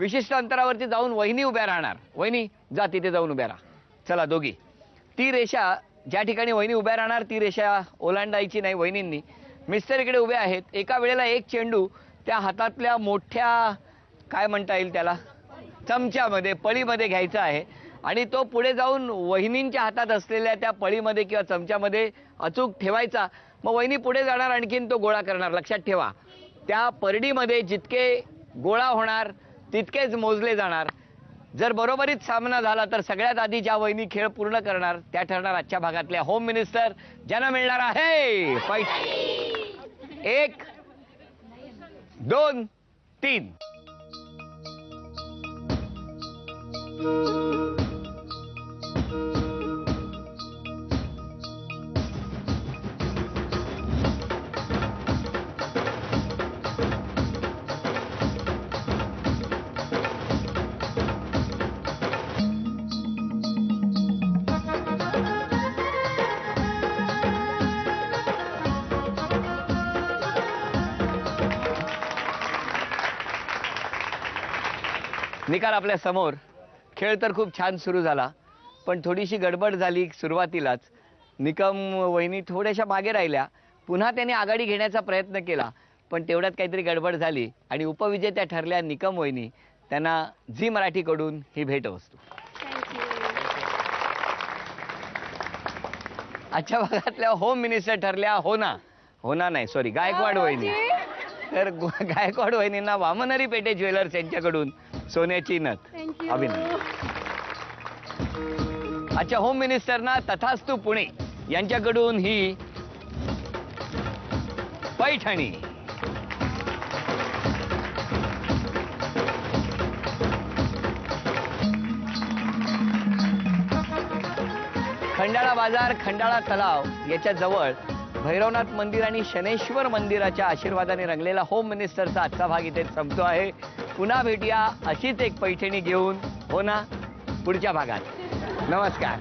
विशिष्ट अंतरावरती जाऊन वहिनी उभ्या राहणार. वहिनी जा तिथे जाऊन उभ्या राहा. चला दोघी. ती रेषा ज्या ठिकाणी वहिनी उभ्या राहणार ती रेषा ओलांडायची नाही वहिनींनी. मिस्टर इकडे उभे आहेत. एका वेळेला एक चेंडू त्या हातातल्या मोठ्या काय म्हणता येईल त्याला चमच्यामध्ये पळीमध्ये घ्यायचा आहे आणि तो पुढे जाऊन वहिनींच्या हातात असलेल्या त्या पळीमध्ये किंवा चमच्यामध्ये अचूक ठेवायचा. मग वहिनी पुढे जाणार आणखीन तो गोळा करणार. लक्षात ठेवा त्या परडीमध्ये जितके गोळा होणार तितकेच मोजले जाणार. जर बरोबरीत सामना झाला तर सगळ्यात आधी ज्या वहिनी खेळ पूर्ण करणार त्या ठरणार आजच्या भागातल्या होम मिनिस्टर ज्यांना मिळणार आहे फाईट. 1 2 3. निकाल आपल्या समोर. खेळ तर खूप छान सुरू झाला पण थोडीशी गडबड झाली सुरुवातीलाच. निकम वहिनी थोड्याशा मागे राहिल्या. पुन्हा त्याने आघाडी घेण्याचा प्रयत्न केला पण तेवढ्यात काहीतरी गडबड झाली आणि उपविजेत्या ठरल्या निकम वहिनी. त्यांना झी मराठीकडून ही भेटवस्तू. आजच्या भागातल्या होम मिनिस्टर ठरल्या होना नाही सॉरी गायकवाड वहिनी. तर गायकवाड वहिनींना वामनहरी पेठे ज्वेलर्स यांच्याकडून सोन्याची नथ. अभिनंदन. अच्छा होम मिनिस्टरना तथास्तू पुणे यांच्याकडून ही पैठणी. खंडाळा बाजार खंडाळा तलाव याच्या जवळ भैरवनाथ मंदिर आणि शनेश्वर मंदिराच्या आशीर्वादाने रंगलेला होम मिनिस्टरचा आजचा भाग इथे संपतो आहे. पुन्हा भेटूया अशीच एक पैठणी घेऊन हो ना पुढच्या भागात. नमस्कार.